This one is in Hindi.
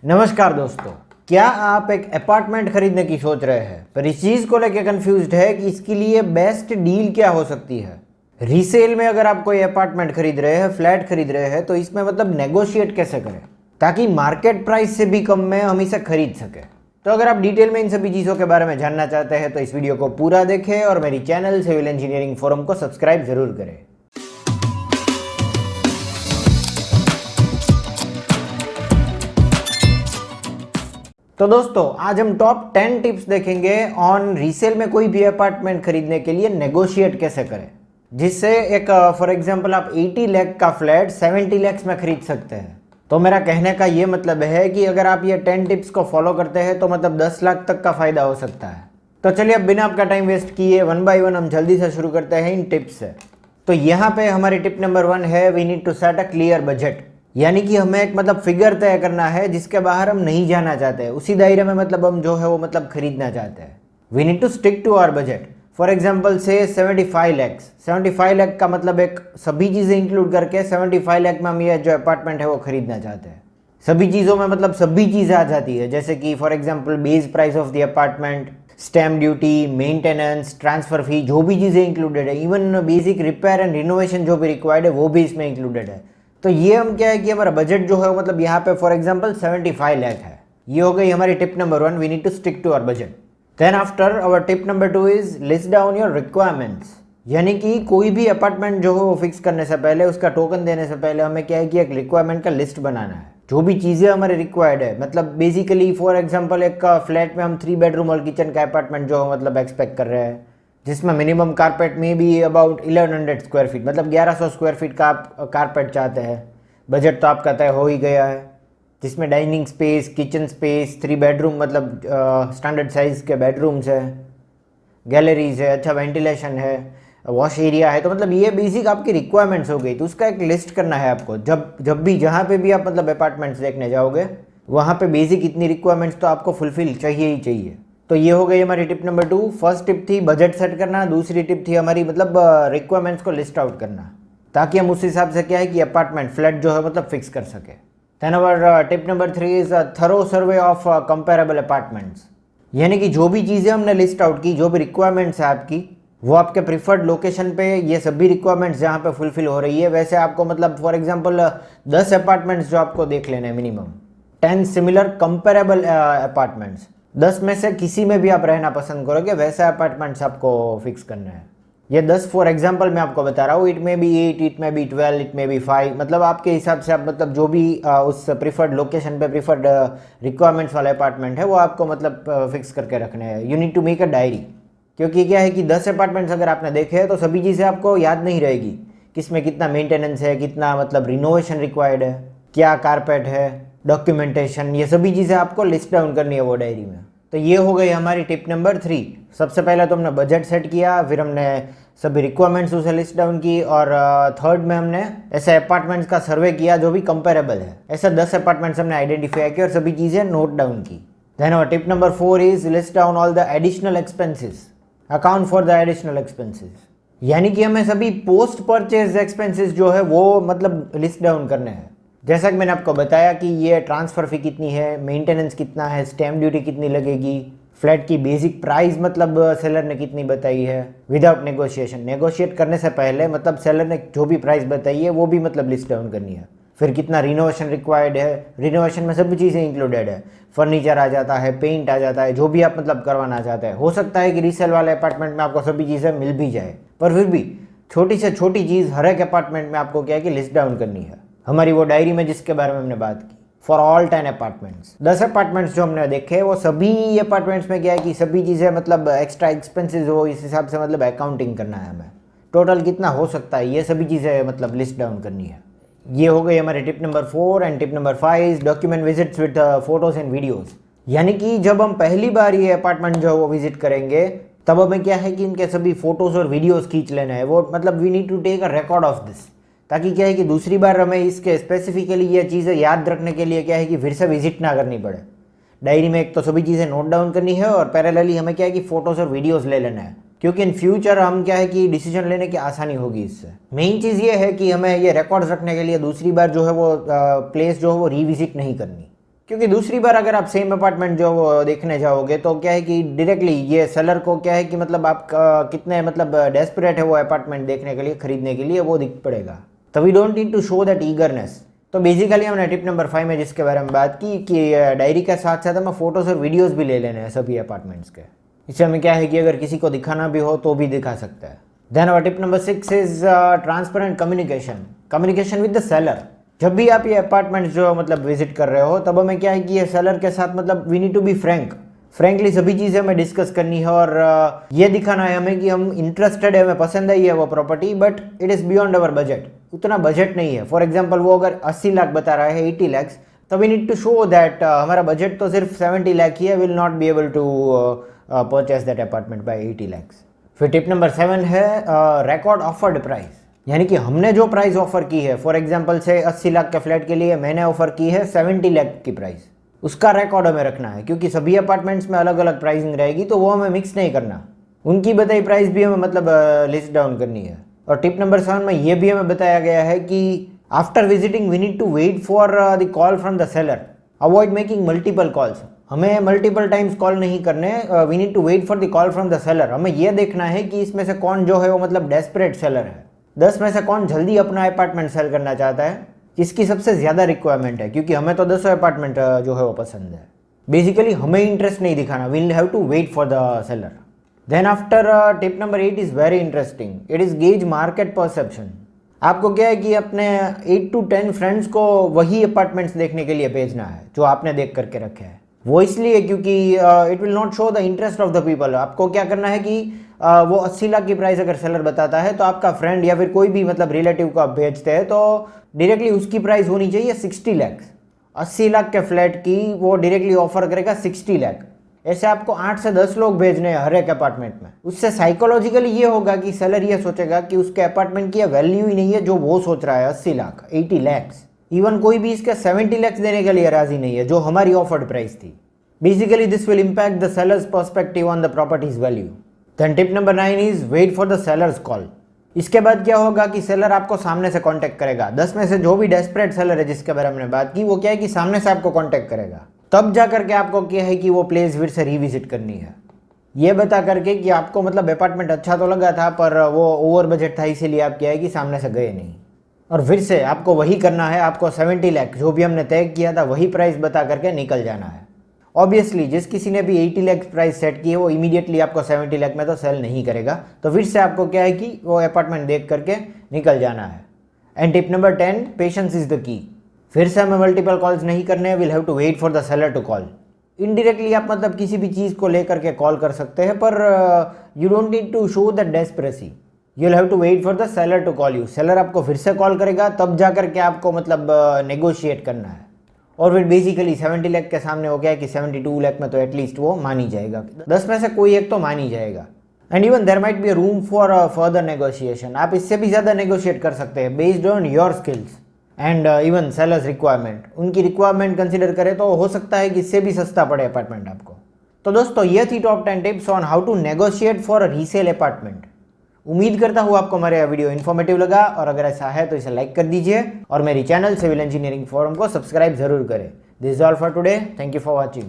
नमस्कार दोस्तों, क्या आप एक अपार्टमेंट खरीदने की सोच रहे हैं पर इस चीज़ को लेकर कंफ्यूज्ड है कि इसके लिए बेस्ट डील क्या हो सकती है। रीसेल में अगर आप कोई अपार्टमेंट खरीद रहे हैं, फ्लैट खरीद रहे हैं, तो इसमें मतलब नेगोशिएट कैसे करें ताकि मार्केट प्राइस से भी कम में हम इसे खरीद सकें। तो अगर आप डिटेल में इन सभी चीज़ों के बारे में जानना चाहते हैं तो इस वीडियो को पूरा देखें और मेरी चैनल सिविल इंजीनियरिंग फोरम को सब्सक्राइब जरूर करें। तो दोस्तों, आज हम टॉप 10 टिप्स देखेंगे ऑन रीसेल में कोई भी अपार्टमेंट खरीदने के लिए नेगोशिएट कैसे करें, जिससे एक फॉर एग्जांपल आप 80 लाख का फ्लैट 70 लाख में खरीद सकते हैं। तो मेरा कहने का ये मतलब है कि अगर आप ये 10 टिप्स को फॉलो करते हैं तो मतलब 10 लाख तक का फायदा हो सकता है। तो चलिए अब बिना आपका टाइम वेस्ट किए वन बाय वन हम जल्दी से शुरू करते हैं इन टिप्स से। तो यहाँ पे हमारी टिप नंबर 1 है, we need to set a clear budget. यानी कि हमें एक मतलब फिगर तय करना है जिसके बाहर हम नहीं जाना चाहते, उसी दायरे में मतलब हम जो है वो मतलब खरीदना चाहते हैं। We need to stick to our budget. For example से 75 लाख। 75 लाख का मतलब एक सभी चीज़ें इंक्लूड करके 75 लाख में हम ये जो अपार्टमेंट है वो खरीदना चाहते हैं। सभी चीज़ों में मतलब सभी चीज़ें आ जाती है, जैसे कि for example base price of the apartment, stamp duty, maintenance, transfer fee, जो भी चीज़ें इंक्लूडेड है, even basic repair and renovation जो भी रिक्वायर्ड है वो भी इसमें इंक्लूडेड है। तो ये हम क्या है कि हमारा बजट जो है मतलब यहाँ पे फॉर एग्जांपल 75 लाख है। ये हो गई हमारी tip number 1, we need to stick to our budget. Then after our tip number 2 is list down your requirements. यानी कि कोई भी अपार्टमेंट जो है वो फिक्स करने से पहले, उसका टोकन देने से पहले हमें क्या है कि एक रिक्वायरमेंट का लिस्ट बनाना है। जो भी चीज़ें हमारे रिक्वायर्ड है, मतलब बेसिकली फॉर एग्जाम्पल एक फ्लैट में हम 3 बेडरूम और किचन का अपार्टमेंट जो मतलब एक्सपेक्ट कर रहे हैं, जिसमें मिनिमम कारपेट में भी अबाउट 1100 स्क्वायर फीट, मतलब 1100 स्क्वायर फीट का आप कारपेट चाहते हैं। बजट तो आपका तय हो ही गया है, जिसमें dining space, kitchen space, 3 bedroom मतलब स्टैंडर्ड साइज़ के बेडरूम्स है, गैलरीज है, अच्छा वेंटिलेशन है, वॉश एरिया है। तो मतलब ये बेसिक आपकी रिक्वायरमेंट्स हो गई। तो उसका एक लिस्ट करना है आपको। जब भी जहाँ पे भी आप मतलब अपार्टमेंट्स देखने जाओगे वहाँ पे बेसिक इतनी रिक्वायरमेंट्स तो आपको फुलफिल चाहिए ही चाहिए। तो ये हो गई हमारी टिप नंबर 2। फर्स्ट टिप थी बजट सेट करना, दूसरी टिप थी हमारी मतलब रिक्वायरमेंट्स को लिस्ट आउट करना, ताकि हम उस हिसाब से क्या है कि अपार्टमेंट फ्लैट जो है मतलब फिक्स कर सके। Then our tip number 3 is a thorough survey of comparable apartments. यानी कि जो भी चीज़ें हमने लिस्ट आउट की, जो भी रिक्वायरमेंट्स है आपकी, वो आपके प्रिफर्ड लोकेशन पे ये सभी रिक्वायरमेंट्स जहाँ पे फुलफिल हो रही है, वैसे आपको मतलब फॉर एग्जांपल 10 अपार्टमेंट्स जो आपको देख लेने हैं, मिनिमम 10 सिमिलर कंपेरेबल अपार्टमेंट्स। 10 में से किसी में भी आप रहना पसंद करोगे, वैसे अपार्टमेंट्स आपको फिक्स करना है। ये 10 फॉर एग्जांपल मैं आपको बता रहा हूँ, इट में बी 8, इट में बी 12, इट में बी 5, मतलब आपके हिसाब से आप मतलब जो भी उस प्रिफर्ड लोकेशन पे प्रिफर्ड रिक्वायरमेंट्स वाले अपार्टमेंट है वो आपको मतलब फिक्स करके रखने हैं। You need to make a diary, क्योंकि क्या है कि 10 अपार्टमेंट्स अगर आपने देखे हैं तो सभी चीज़ें आपको याद नहीं रहेगी, किसमें कितना मेंटेनेंस है, कितना मतलब रिनोवेशन रिक्वायर्ड है, क्या कारपेट है, डॉक्यूमेंटेशन, ये सभी चीज़ें आपको लिस्ट डाउन करनी है वो डायरी में। तो ये हो गई हमारी टिप नंबर 3। सबसे पहले तो हमने बजट सेट किया, फिर हमने सभी रिक्वायरमेंट्स उसे लिस्ट डाउन की, और थर्ड में हमने ऐसे अपार्टमेंट्स का सर्वे किया जो भी कंपेरेबल है। ऐसे 10 अपार्टमेंट्स हमने आइडेंटिफाई किए और सभी चीज़ें नोट डाउन की। देन और tip number 4 is list down all the additional expenses, account for the additional expenses. यानी कि हमें सभी पोस्ट परचेज एक्सपेंसेस जो है वो मतलब लिस्ट डाउन करने हैं। जैसा कि मैंने आपको बताया कि ये ट्रांसफ़र फ़ी कितनी है, मेंटेनेंस कितना है, स्टैम्प ड्यूटी कितनी लगेगी, फ्लैट की बेसिक प्राइस मतलब सेलर ने कितनी बताई है विदाउट नेगोशिएशन। नेगोशिएट करने से पहले मतलब सेलर ने जो भी प्राइस बताई है वो भी मतलब लिस्ट डाउन करनी है। फिर कितना रिनोवेशन रिक्वायर्ड है, रिनोवेशन में सभी चीज़ें इंक्लूडेड है, फर्नीचर आ जाता है, पेंट आ जाता है, जो भी आप मतलब करवाना चाहते हैं। हो सकता है कि रीसेल वाले अपार्टमेंट में आपको सभी चीज़ें मिल भी जाए, पर फिर भी छोटी से छोटी चीज़ हर एक अपार्टमेंट में आपको क्या है कि लिस्ट डाउन करनी है। हमारी वो डायरी में जिसके बारे में हमने बात की, फॉर ऑल 10 अपार्टमेंट्स, 10 अपार्टमेंट्स जो हमने देखे वो सभी अपार्टमेंट्स में क्या है कि सभी चीज़ें मतलब एक्स्ट्रा एक्सपेंसेस हो, इस हिसाब से मतलब अकाउंटिंग करना है हमें। टोटल कितना हो सकता है ये सभी चीज़ें मतलब लिस्ट डाउन करनी है। ये हो गई हमारी tip number 4। And tip number 5, document visits with photos and videos. यानी कि जब हम पहली बार ये अपार्टमेंट जो है वो विजिट करेंगे तब हमें क्या है कि इनके सभी फोटोज़ और वीडियोज़ खींच लेना है। वो मतलब we need to take a record of this, ताकि क्या है कि दूसरी बार हमें इसके स्पेसिफिकली ये चीज़ें याद रखने के लिए क्या है कि फिर से विजिट ना करनी पड़े। डायरी में एक तो सभी चीज़ें नोट डाउन करनी है और पैरेलली हमें क्या है कि फ़ोटोज़ और वीडियोज़ ले लेना है, क्योंकि इन फ्यूचर हम क्या है कि डिसीजन लेने की आसानी होगी इससे। मेन चीज़ ये है कि हमें ये रिकॉर्ड्स रखने के लिए दूसरी बार जो है वो प्लेस जो है वो रिविजिट नहीं करनी। क्योंकि दूसरी बार अगर आप सेम अपार्टमेंट जो देखने जाओगे तो क्या है कि डायरेक्टली ये सेलर को क्या है कि मतलब आप कितने मतलब डेस्परेट है वो अपार्टमेंट देखने के लिए, खरीदने के लिए, वो दिख पड़ेगा। तो we don't need to show that eagerness. तो बेसिकली हमने टिप नंबर 5 में जिसके बारे में बात की कि डायरी के साथ साथ हमें फोटोज और वीडियोज़ भी ले लेने हैं सभी अपार्टमेंट्स के। इससे हमें क्या है कि अगर किसी को दिखाना भी हो तो भी दिखा सकता है। Then our tip number 6 is transparent communication with the seller. जब भी आप ये अपार्टमेंट जो मतलब विजिट कर रहे हो तब हमें क्या है कि ये सेलर के साथ मतलब we need to be frankly सभी चीज़ें हमें डिस्कस करनी है और ये दिखाना है हमें कि हम इंटरेस्टेड है, हमें पसंद आई है वो property, but it is beyond our budget. उतना बजट नहीं है। फॉर एग्जाम्पल वो अगर 80 लाख बता रहा है, 80 लाख, तो we need to show that हमारा बजट तो सिर्फ 70 लाख ही है, will not be able to purchase that apartment by 80 lakh. फिर टिप नंबर 7 है रिकॉर्ड ऑफर्ड प्राइस। यानी कि हमने जो प्राइस ऑफर की है, फॉर एग्जांपल से 80 लाख के फ्लैट के लिए मैंने ऑफर की है 70 लाख की प्राइस, उसका रिकॉर्ड हमें रखना है। क्योंकि सभी अपार्टमेंट्स में अलग अलग प्राइसिंग रहेगी तो वो हमें मिक्स नहीं करना, उनकी बताई प्राइस भी हमें मतलब लिस्ट डाउन करनी है। और टिप नंबर 7 में ये भी हमें बताया गया है कि after visiting we need to wait for the call from the seller, avoid making multiple calls. हमें मल्टीपल टाइम्स कॉल नहीं करने, we need to wait for the call from the seller. हमें यह देखना है कि इसमें से कौन जो है वो मतलब डेस्परेट सेलर है, 10 में से कौन जल्दी अपना अपार्टमेंट सेल करना चाहता है, किसकी सबसे ज़्यादा रिक्वायरमेंट है। क्योंकि हमें तो 10 अपार्टमेंट जो है वो पसंद है। बेसिकली हमें इंटरेस्ट नहीं दिखाना, we will have to wait for the seller. Then after tip number 8 is very interesting, it is gauge market perception. आपको क्या है कि अपने 8 to 10 फ्रेंड्स को वही अपार्टमेंट्स देखने के लिए भेजना है जो आपने देख करके रखे हैं। वो इसलिए क्योंकि it will not show the interest of the people. आपको क्या करना है कि वो 80 लाख की प्राइस अगर सेलर बताता है तो आपका फ्रेंड या फिर कोई भी मतलब रिलेटिव को आप भेजते हैं तो डायरेक्टली उसकी प्राइस होनी चाहिए 60 लाख। 80 लाख के फ्लैट की वो डायरेक्टली ऑफर करेगा 60 लाख। ऐसे आपको 8 से 10 लोग भेजने हैं हर एक अपार्टमेंट में। उससे साइकोलॉजिकली ये होगा कि सेलर ये सोचेगा कि उसके अपार्टमेंट की वैल्यू ही नहीं है जो वो सोच रहा है 80 लाख, 80 लाख। इवन कोई भी इसके 70 लाख देने के लिए राजी नहीं है जो हमारी ऑफर्ड प्राइस थी। Basically this will impact the seller's perspective on the property's value. Then tip number 9 is wait for the seller's call. इसके बाद क्या होगा कि सेलर आपको सामने से कांटेक्ट करेगा। 10 में से जो भी डेस्परेट सेलर है जिसके बारे में हमने बात की, वो क्या है कि सामने से आपको कांटेक्ट करेगा। तब जा करके आपको क्या है कि वो प्लेस फिर से रिविजिट करनी है, ये बता करके कि आपको मतलब अपार्टमेंट अच्छा तो लगा था पर वो ओवर बजट था, इसीलिए आप क्या है कि सामने से गए नहीं। और फिर से आपको वही करना है, आपको 70 लाख जो भी हमने तय किया था वही प्राइस बता करके निकल जाना है। ऑब्वियसली जिस किसी ने भी 80 लाख प्राइस सेट की है वो इमीडिएटली आपको 70 लाख में तो सेल नहीं करेगा। तो फिर से आपको क्या है कि वो अपार्टमेंट देख करके निकल जाना है। And tip number 10, patience is the key. फिर से हमें मल्टीपल कॉल्स नहीं करने, will have to wait for the seller to call. Indirectly आप मतलब किसी भी चीज़ को लेकर के कॉल कर सकते हैं पर you don't need to show that desperacy, you will have to wait for the seller to call you. Seller आपको फिर से कॉल करेगा तब जा करके आपको मतलब नेगोशिएट करना है। और फिर बेसिकली 70 लाख के सामने हो गया कि 72 लाख में तो एटलीस्ट वो मान ही जाएगा, 10 में से कोई एक तो मान ही जाएगा। And even there might be a room for further negotiation. आप इससे भी ज़्यादा नेगोशिएट कर सकते हैं based on your skills and even seller's requirement. उनकी रिक्वायरमेंट कंसिडर करें तो हो सकता है कि इससे भी सस्ता पड़े अपार्टमेंट आपको। तो दोस्तों ये थी top 10 tips on how to negotiate for a resale apartment. उम्मीद करता हूँ आपको हमारा यह वीडियो इन्फॉर्मेटिव लगा, और अगर ऐसा है तो इसे लाइक कर दीजिए और मेरी चैनल सिविल इंजीनियरिंग फोरम को सब्सक्राइब जरूर करें। This is all for today, thank you for watching.